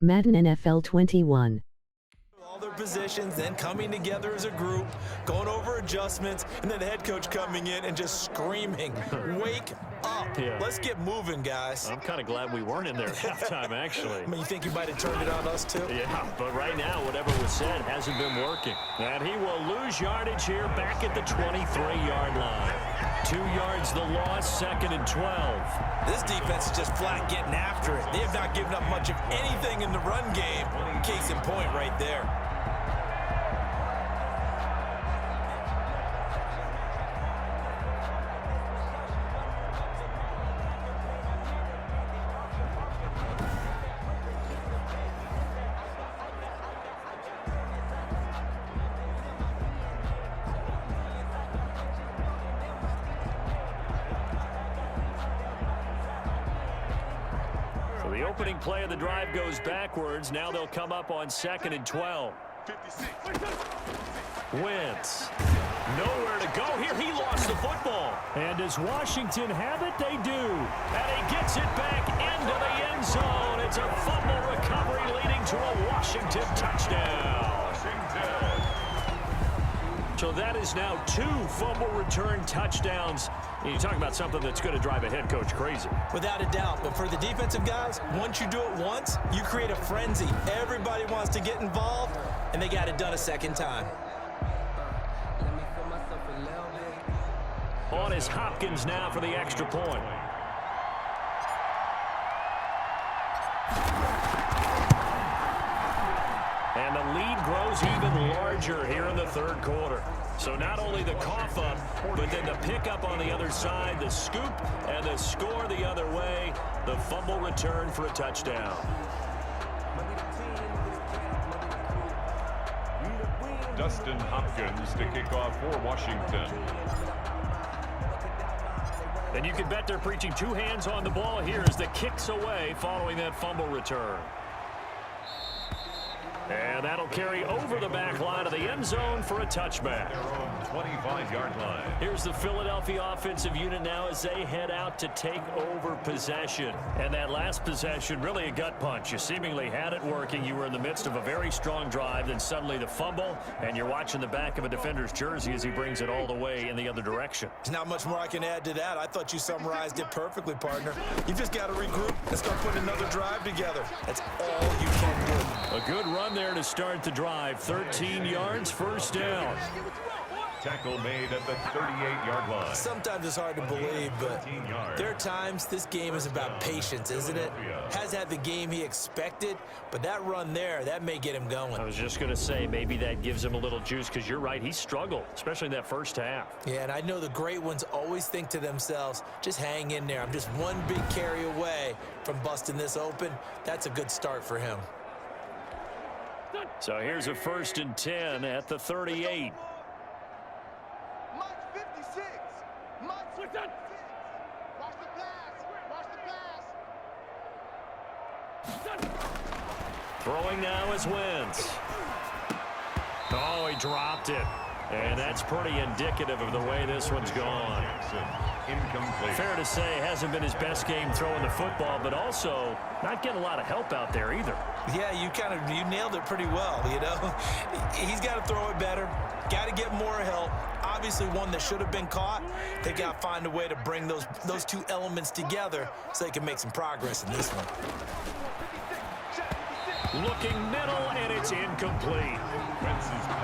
Madden NFL 21. All their positions, then coming together as a group, going over adjustments, and then the head coach coming in and just screaming, "Wake up. Let's get moving, guys." I'm kind of glad we weren't in there at halftime, actually. I mean, you think he might have turned it on us, too? Yeah, but right now, whatever was said hasn't been working. And he will lose yardage here back at the 23-yard line. 2 yards the loss, 2nd and 12. This defense is just flat getting after it. They have not given up much of anything in the run game. Case in point right there. The opening play of the drive goes backwards. Now they'll come up on 2nd and 12. Wentz. Nowhere to go here. He lost the football. And does Washington have it? They do. And he gets it back into the end zone. It's a fumble recovery leading to a Washington touchdown. So that is now 2 fumble return touchdowns. And you talk about something that's going to drive a head coach crazy. Without a doubt. But for the defensive guys, once you do it once, you create a frenzy. Everybody wants to get involved, and they got it done a second time. On is Hopkins now for the extra point. And the lead grows even larger here in the 3rd quarter. So not only the cough up, but then the pickup on the other side, the scoop, and the score the other way. The fumble return for a touchdown. Dustin Hopkins to kick off for Washington. And you can bet they're preaching 2 hands on the ball here as the kick's away following that fumble return. And that'll carry over the back line of the end zone for a touchback. Their own 25-yard line. Here's the Philadelphia offensive unit now as they head out to take over possession. And that last possession, really a gut punch. You seemingly had it working. You were in the midst of a very strong drive. Then suddenly the fumble, and you're watching the back of a defender's jersey as he brings it all the way in the other direction. There's not much more I can add to that. I thought you summarized it perfectly, partner. You just got to regroup and start putting another drive together. That's all you can do. A good run there to start the drive. 13 yards, first down. Tackle made at the 38-yard line. Sometimes it's hard to believe, but there are times this game is about patience, isn't it? Has had the game he expected, but that run there, that may get him going. I was just going to say maybe that gives him a little juice because you're right, he struggled, especially in that first half. Yeah, and I know the great ones always think to themselves, just hang in there. I'm just one big carry away from busting this open. That's a good start for him. So here's a 1st and 10 at the 38. Throwing now is Wentz. Oh, he dropped it. And that's pretty indicative of the way this one's gone. Incomplete. Fair to say, hasn't been his best game throwing the football, but also not getting a lot of help out there either. Yeah, you nailed it pretty well, you know. He's got to throw it better, got to get more help. Obviously one that should have been caught. They got to find a way to bring those 2 elements together so they can make some progress in this one. Looking middle, and it's incomplete.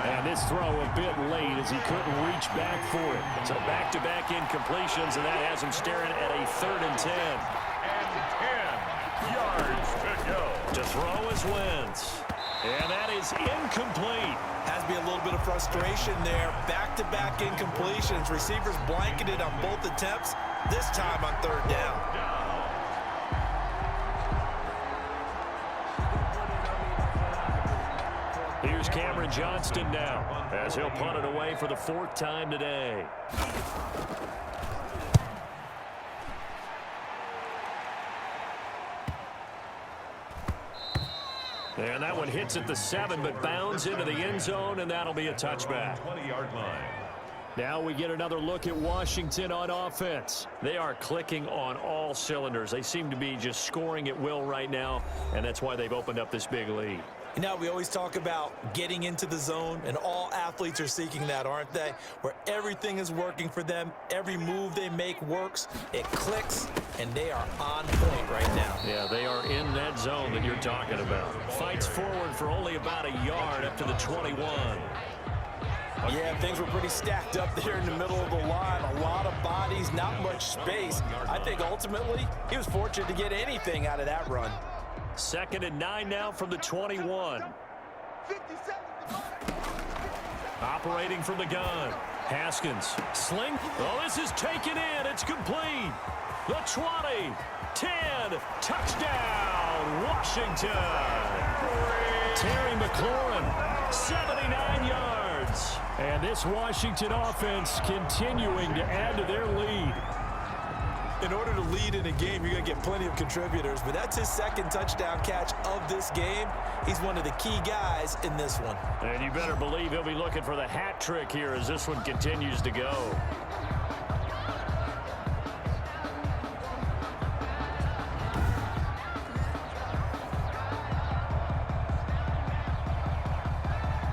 And this throw a bit late as he couldn't reach back for it. So back-to-back incompletions, and that has him staring at a 3rd and 10. And 10 yards to go. To throw is Wentz. And that is incomplete. Has to be a little bit of frustration there. Back-to-back incompletions. Receivers blanketed on both attempts, this time on 3rd down. Here's Cameron Johnston now as he'll punt it away for the 4th time today. And that one hits at the 7, but bounds into the end zone, and that'll be a touchback. 20-yard line. Now we get another look at Washington on offense. They are clicking on all cylinders. They seem to be just scoring at will right now, and that's why they've opened up this big lead. You know, we always talk about getting into the zone, and all athletes are seeking that, aren't they? Where everything is working for them, every move they make works, it clicks, and they are on point right now. Yeah, they are in that zone that you're talking about. Fights forward for only about a yard up to the 21. Yeah, things were pretty stacked up there in the middle of the line. A lot of bodies, not much space. I think ultimately he was fortunate to get anything out of that run. 2nd and 9 now from the 21. Operating from the gun. Haskins. Sling. Oh, this is taken in. It's complete. The 20. 10. Touchdown, Washington. Terry McLaurin. 79 yards. And this Washington offense continuing to add to their lead. In order to lead in a game, you're going to get plenty of contributors, but that's his 2nd touchdown catch of this game. He's one of the key guys in this one. And you better believe he'll be looking for the hat trick here as this one continues to go.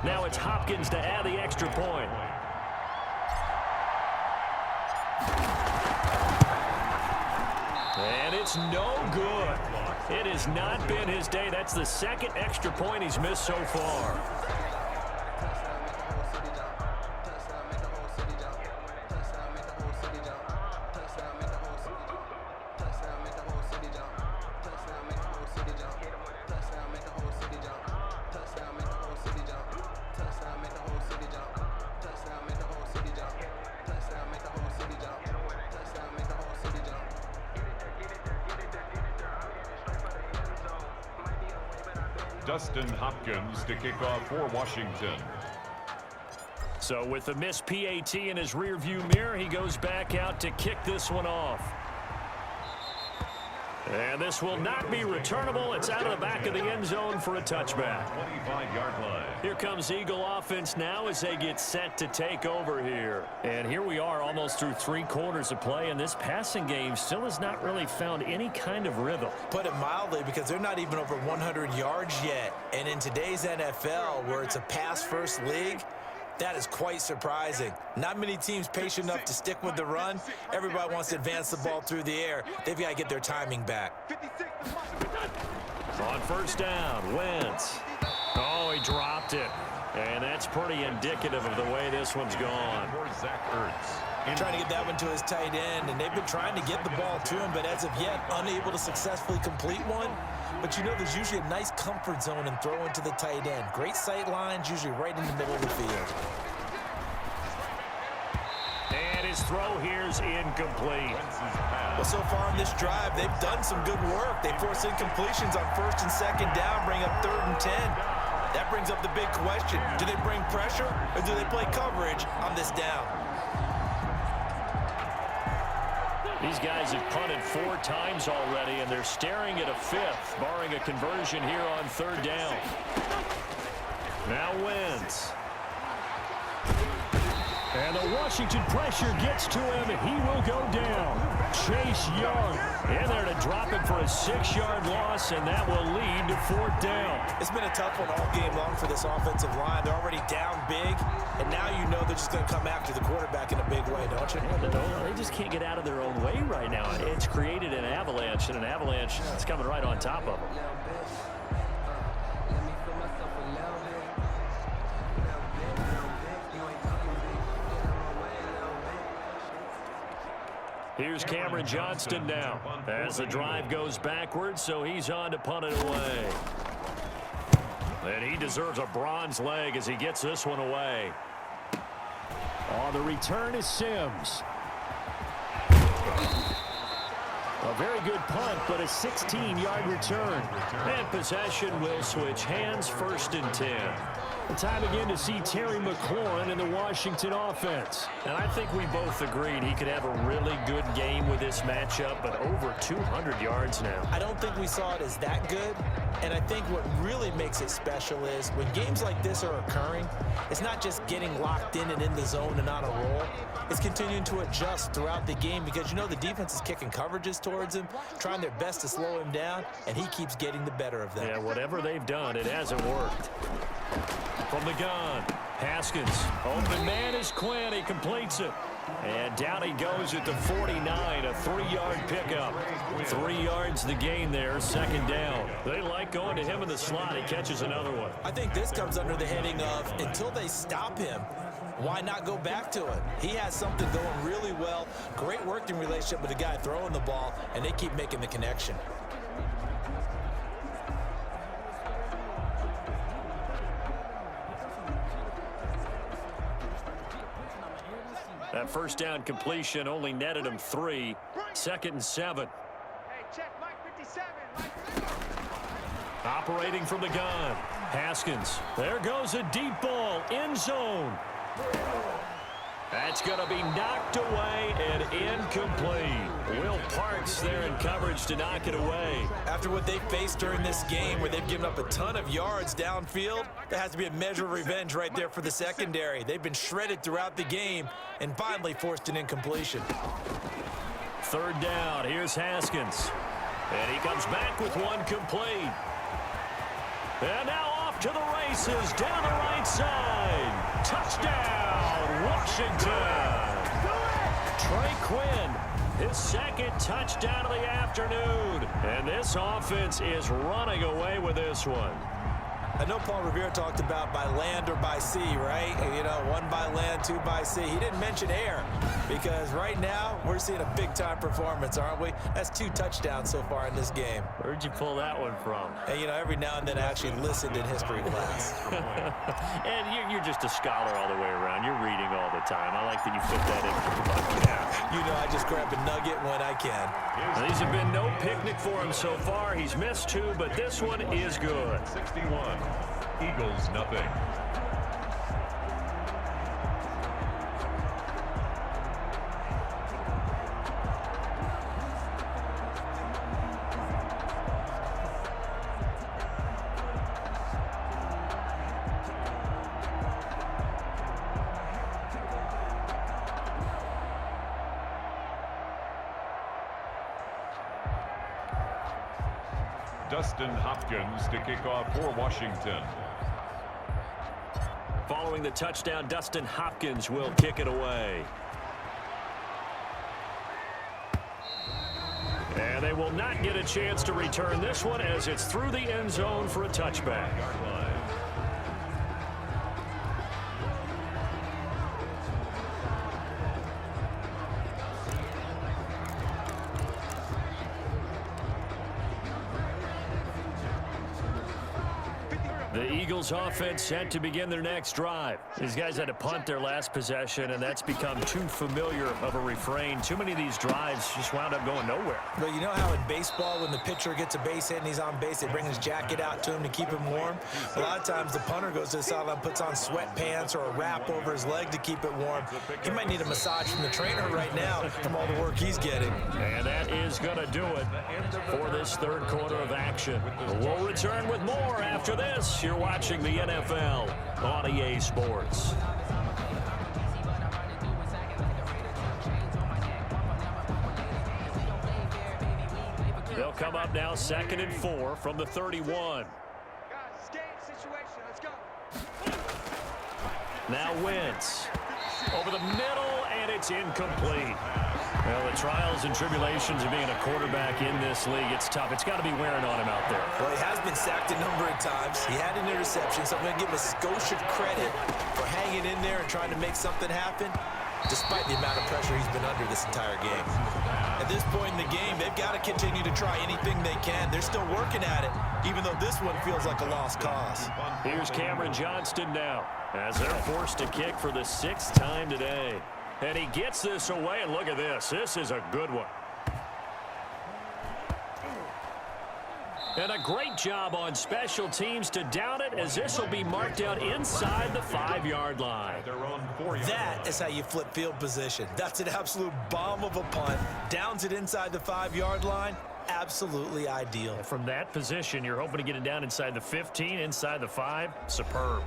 Now it's Hopkins to add the extra point. And it's no good. It has not been his day. That's the 2nd extra point he's missed so far. Dustin Hopkins to kick off for Washington. So with the missed PAT in his rearview mirror, he goes back out to kick this one off. And this will not be returnable. It's out of the back of the end zone for a touchback. 25-yard line. Here comes Eagle offense now as they get set to take over here. And here we are almost through 3 quarters of play, and this passing game still has not really found any kind of rhythm. Put it mildly, because they're not even over 100 yards yet. And in today's NFL, where it's a pass-first league, that is quite surprising. Not many teams patient enough to stick with the run. Everybody wants to advance the ball through the air. They've got to get their timing back. On 1st down, Wentz. Oh, he dropped it. And that's pretty indicative of the way this one's gone. Zach Ertz. Trying to get that one to his tight end, and they've been trying to get the ball to him, but as of yet, unable to successfully complete one. But you know, there's usually a nice comfort zone in throwing to the tight end. Great sight lines, usually right in the middle of the field. And his throw here's incomplete. Well, so far on this drive, they've done some good work. They force incompletions on 1st and 2nd down, bring up 3rd and 10. That brings up the big question. Do they bring pressure, or do they play coverage on this down? These guys have punted 4 times already, and they're staring at a 5th, barring a conversion here on 3rd down. Now Wentz. And the Washington pressure gets to him, and he will go down. Chase Young in there to drop it for a 6-yard loss, and that will lead to 4th down. It's been a tough one all game long for this offensive line. They're already down big, and now you know they're just going to come after the quarterback in a big way, don't you? They just can't get out of their own way right now. It's created an avalanche, and an avalanche is coming right on top of them. Here's Cameron Johnston now as the drive goes backwards, so he's on to punt it away. And he deserves a bronze leg as he gets this one away. On the return is Sims. A very good punt, but a 16-yard return. And possession will switch hands, 1st and 10. Time again to see Terry McLaurin in the Washington offense. And I think we both agreed he could have a really good game with this matchup, but over 200 yards now. I don't think we saw it as that good, and I think what really makes makes it special is when games like this are occurring, it's not just getting locked in and in the zone and on a roll. It's continuing to adjust throughout the game because you know the defense is kicking coverages towards him, trying their best to slow him down, and he keeps getting the better of them. Yeah, whatever they've done, it hasn't worked. From the gun, Haskins. Open man is Quinn. He completes it. And down he goes at the 49, a 3-yard pickup. 3 yards the gain there, second down. They like going to him in the slot. He catches another one. I think this comes under the heading of until they stop him, why not go back to it? He has something going really well. Great working relationship with the guy throwing the ball, and they keep making the connection. That first down completion only netted him 3. 2nd and 7. Hey, check Mike 57. Operating from the gun. Haskins. There goes a deep ball. End zone. That's going to be knocked away and incomplete. Will Parks there in coverage to knock it away. After what they faced during this game where they've given up a ton of yards downfield, there has to be a measure of revenge right there for the secondary. They've been shredded throughout the game and finally forced an incompletion. 3rd down. Here's Haskins. And he comes back with one complete. And now off to the races down the right side. Touchdown, Washington. Trey Quinn, his 2nd touchdown of the afternoon. And this offense is running away with this one. I know Paul Revere talked about by land or by sea, right? You know, 1 by land, 2 by sea. He didn't mention air because right now we're seeing a big-time performance, aren't we? That's 2 touchdowns so far in this game. Where'd you pull that one from? And, you know, every now and then I actually listened in history class. And you're just a scholar all the way around. You're reading all the time. I like that you put that in. Yeah, you know, I just grab a nugget when I can. Now, these have been no picnic for him so far. He's missed 2, but this one is good. 61. Eagles, nothing. Dustin Hopkins to kick off for Washington. Following the touchdown, Dustin Hopkins will kick it away. And they will not get a chance to return this one as it's through the end zone for a touchback. The Eagles offense set to begin their next drive. These guys had to punt their last possession, and that's become too familiar of a refrain. Too many of these drives just wound up going nowhere. But you know how in baseball, when the pitcher gets a base hit and he's on base, they bring his jacket out to him to keep him warm? A lot of times the punter goes to the sideline, puts on sweatpants or a wrap over his leg to keep it warm. He might need a massage from the trainer right now from all the work he's getting. And that is going to do it for this 3rd quarter of action. We'll return with more after this. You're watching the NFL on EA Sports. They'll come up now 2nd and 4 from the 31. Guys, game situation. Let's go. Now Wentz over the middle, and it's incomplete. Well, the trials and tribulations of being a quarterback in this league, it's tough. It's got to be wearing on him out there. Well, he has been sacked a number of times. He had an interception, so I'm going to give him a skosh of credit for hanging in there and trying to make something happen, despite the amount of pressure he's been under this entire game. At this point in the game, they've got to continue to try anything they can. They're still working at it, even though this one feels like a lost cause. Here's Cameron Johnston now, as they're forced to kick for the 6th time today. And he gets this away, and look at this. This is a good one. And a great job on special teams to down it, as this will be marked out inside the 5-yard line. That is how you flip field position. That's an absolute bomb of a punt. Downs it inside the 5-yard line. absolutely ideal. From that position, you're hoping to get it down inside the 15, inside the 5. Superb.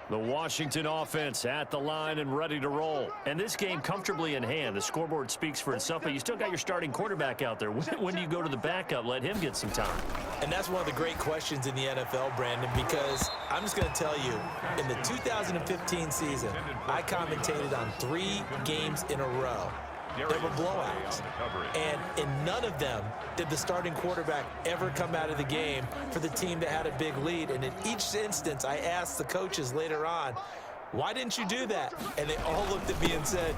The Washington offense at the line and ready to roll. And this game comfortably in hand. The scoreboard speaks for itself, but you still got your starting quarterback out there. When do you go to the backup? Let him get some time. And that's one of the great questions in the NFL, Brandon, because I'm just going to tell you, in the 2015 season, I commentated on 3 games in a row. They were blowouts. And in none of them did the starting quarterback ever come out of the game for the team that had a big lead. And in each instance, I asked the coaches later on, why didn't you do that? And they all looked at me and said,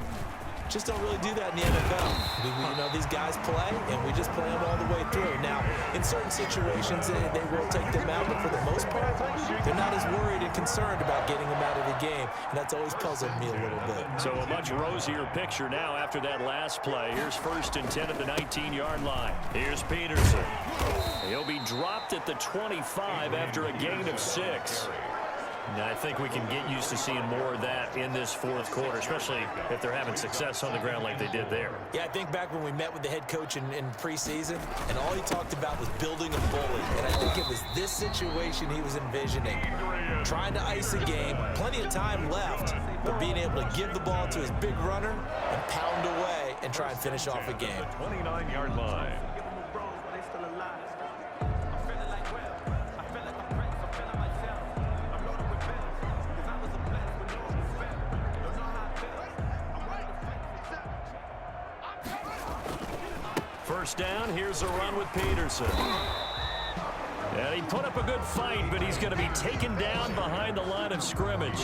just don't really do that in the NFL. You know, these guys play, and we just play them all the way through. Now, in certain situations, they will take them out, but for the most part, they're not as worried and concerned about getting them out of the game, and that's always puzzled me a little bit. So a much rosier picture now after that last play. Here's 1st and 10 at the 19-yard line. Here's Peterson. He'll be dropped at the 25 after a gain of 6. And I think we can get used to seeing more of that in this 4th quarter, especially if they're having success on the ground like they did there. Yeah, I think back when we met with the head coach in preseason, and all he talked about was building a bully. And I think it was this situation he was envisioning. Trying to ice a game, plenty of time left, but being able to give the ball to his big runner and pound away and try and finish off a game. 29-yard line. First down, here's a run with Peterson. And he put up a good fight, but he's going to be taken down behind the line of scrimmage.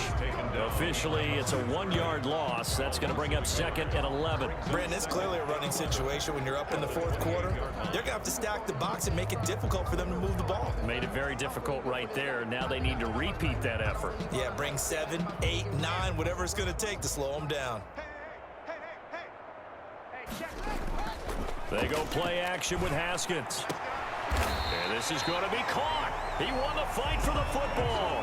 Officially, it's a 1-yard loss. That's going to bring up 2nd and 11. Brandon, it's clearly a running situation when you're up in the 4th quarter. They're going to have to stack the box and make it difficult for them to move the ball. Made it very difficult right there. Now they need to repeat that effort. Yeah, bring 7, 8, 9, whatever it's going to take to slow them down. They go play action with Haskins. And this is going to be caught. He won the fight for the football.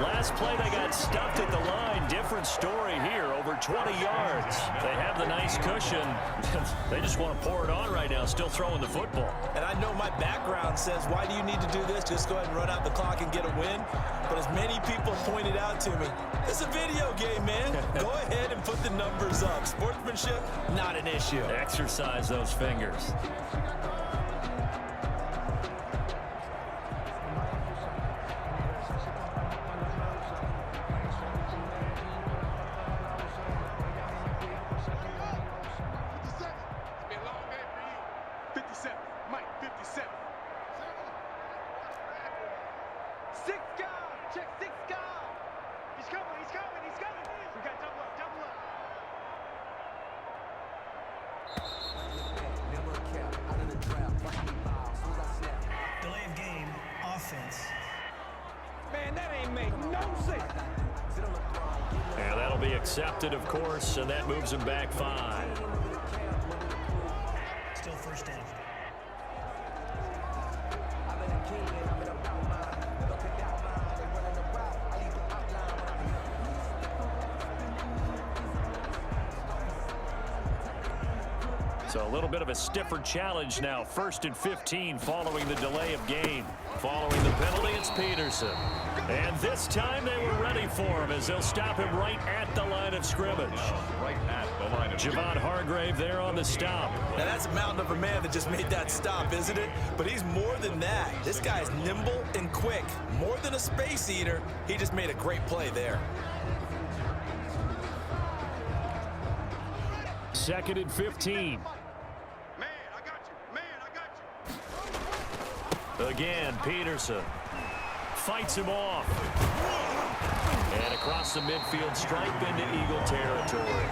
Last play, they got stuffed at the line. Different story here, over 20 yards. They have the nice cushion. They just want to pour it on right now, still throwing the football. And I know my background says, why do you need to do this? Just go ahead and run out the clock and get a win. But as many people pointed out to me, it's a video game, man. Go ahead and put the numbers up. Sportsmanship, not an issue. Exercise those fingers. And that'll be accepted, of course, and that moves him back 5. Still first down. So a little bit of a stiffer challenge now. 1st and 15 following the delay of game. Following the penalty, it's Peterson. And this time they were ready for him as they'll stop him right at the line of scrimmage. Right at the line of Javon Hargrave there on the stop. Now that's a mountain of a man that just made that stop, isn't it? But he's more than that. This guy's nimble and quick. More than a space eater. He just made a great play there. 2nd and 15. Again, Peterson fights him off. And across the midfield stripe into Eagle territory.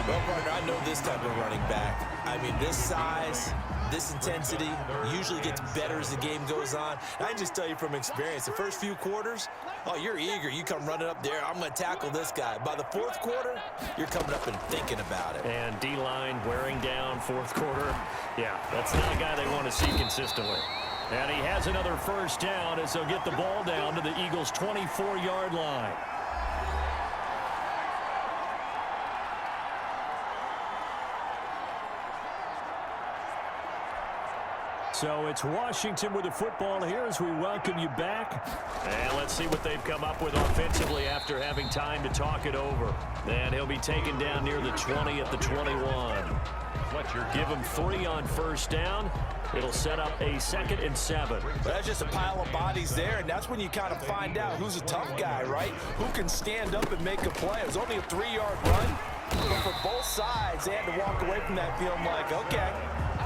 Well, partner, I know this type of running back. I mean, this size, this intensity usually gets better as the game goes on. And I can just tell you from experience, the first few quarters, oh, you're eager. You come running up there, I'm going to tackle this guy. By the 4th quarter, you're coming up and thinking about it. And D-line wearing down 4th quarter. Yeah, that's not a guy they want to see consistently. And he has another first down as they'll get the ball down to the Eagles' 24-yard line. So it's Washington with the football here as we welcome you back. And let's see what they've come up with offensively after having time to talk it over. And he'll be taken down near the 20 at the 21. Fletcher, give him 3 on first down. It'll set up a 2nd and 7. That's just a pile of bodies there, and that's when you kind of find out who's a tough guy, right? Who can stand up and make a play. It was only a 3-yard run, but for both sides, they had to walk away from that feeling like, okay,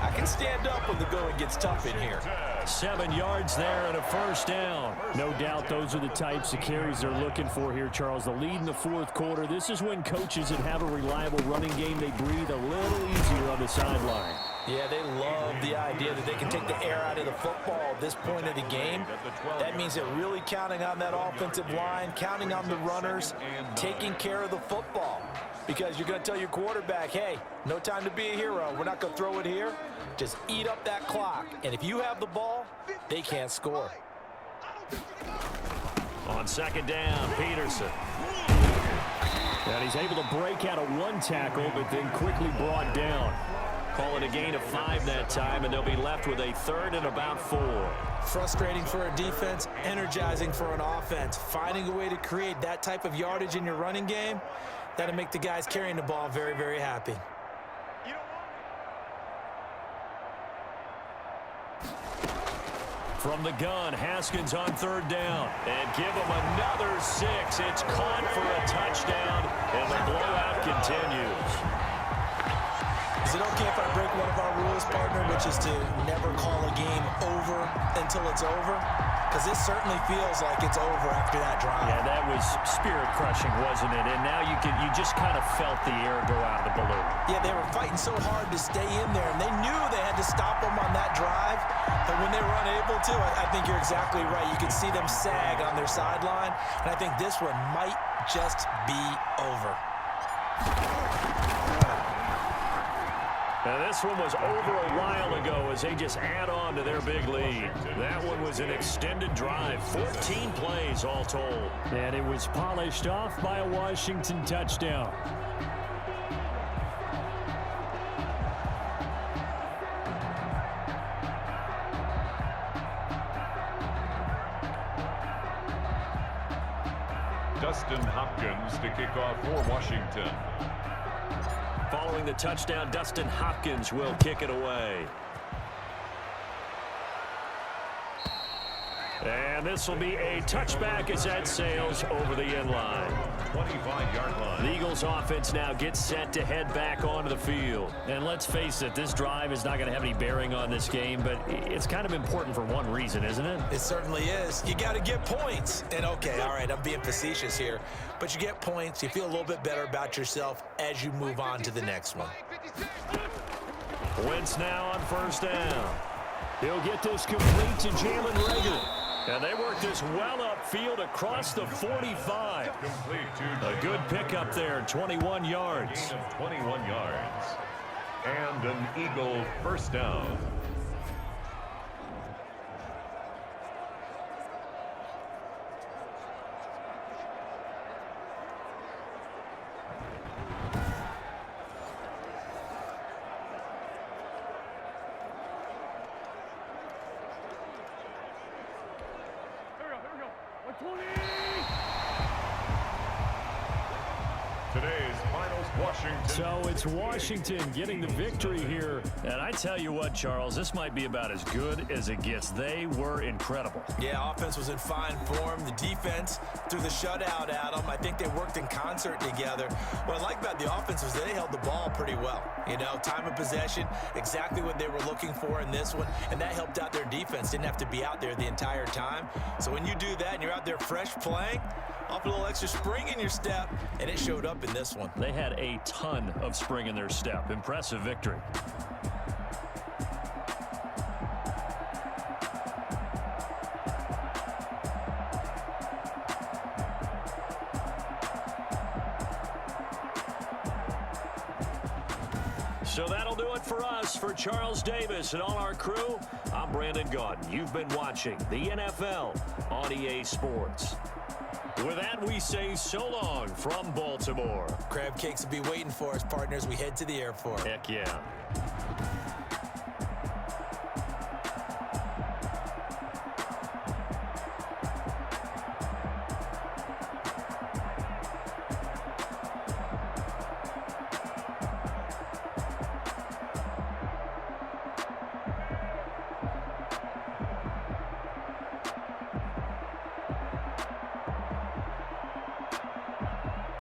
I can stand up when the going gets tough in here. 7 yards there and a first down. No doubt those are the types of carries they're looking for here, Charles. The lead in the 4th quarter. This is when coaches that have a reliable running game, they breathe a little easier on the sideline. Yeah, they love the idea that they can take the air out of the football at this point of the game. That means they're really counting on that offensive line, counting on the runners, taking care of the football. Because you're going to tell your quarterback, hey, no time to be a hero. We're not going to throw it here. Just eat up that clock. And if you have the ball, they can't score. On 2nd down, Peterson. And he's able to break out of 1 tackle, but then quickly brought down. Call it a gain of 5 that time, and they'll be left with a 3rd and about 4. Frustrating for a defense, energizing for an offense. Finding a way to create that type of yardage in your running game, that'll make the guys carrying the ball very, very happy. From the gun, Haskins on 3rd down. And give him another 6. It's caught for a touchdown, and the blowout continues. Is it okay if I break one of our rules, partner, which is to never call a game over until it's over? Because this certainly feels like it's over after that drive. Yeah, that was spirit-crushing, wasn't it? And now you just kind of felt the air go out of the balloon. Yeah, they were fighting so hard to stay in there, and they knew they had to stop them on that drive. But when they were unable to, I think you're exactly right. You could see them sag on their sideline, and I think this one might just be over. Now, this one was over a while ago as they just add on to their big lead. That one was an extended drive, 14 plays all told. And it was polished off by a Washington touchdown. Dustin Hopkins to kick off for Washington. Following the touchdown, Dustin Hopkins will kick it away. And this will be a touchback as that sails over the end line. 25-yard line. The Eagles offense now gets set to head back onto the field. And let's face it, this drive is not going to have any bearing on this game, but it's kind of important for one reason, isn't it? It certainly is. You got to get points. And okay, all right, I'm being facetious here, but you get points, you feel a little bit better about yourself as you move on to the next one. Wentz now on first down. He'll get this complete to Jalen Reagor. And they work this well upfield across the 45. A good pickup there, 21 yards. Gain of 21 yards. And an Eagle first down. Today's finals, Washington. So it's Washington getting the victory here. And I tell you what, Charles, this might be about as good as it gets. They were incredible. Yeah, offense was in fine form. The defense threw the shutout at them. I think they worked in concert together. What I like about the offense was they held the ball pretty well. You know, time of possession, exactly what they were looking for in this one. And that helped out their defense. Didn't have to be out there the entire time. So when you do that and you're out there fresh playing, off a little extra spring in your step, and it showed up in this one. They had a ton of spring in their step. Impressive victory. So that'll do it for us. For Charles Davis and all our crew, I'm Brandon Gaudin. You've been watching the NFL on EA Sports. With that, we say so long from Baltimore. Crab cakes will be waiting for us, partners. We head to the airport. Heck yeah.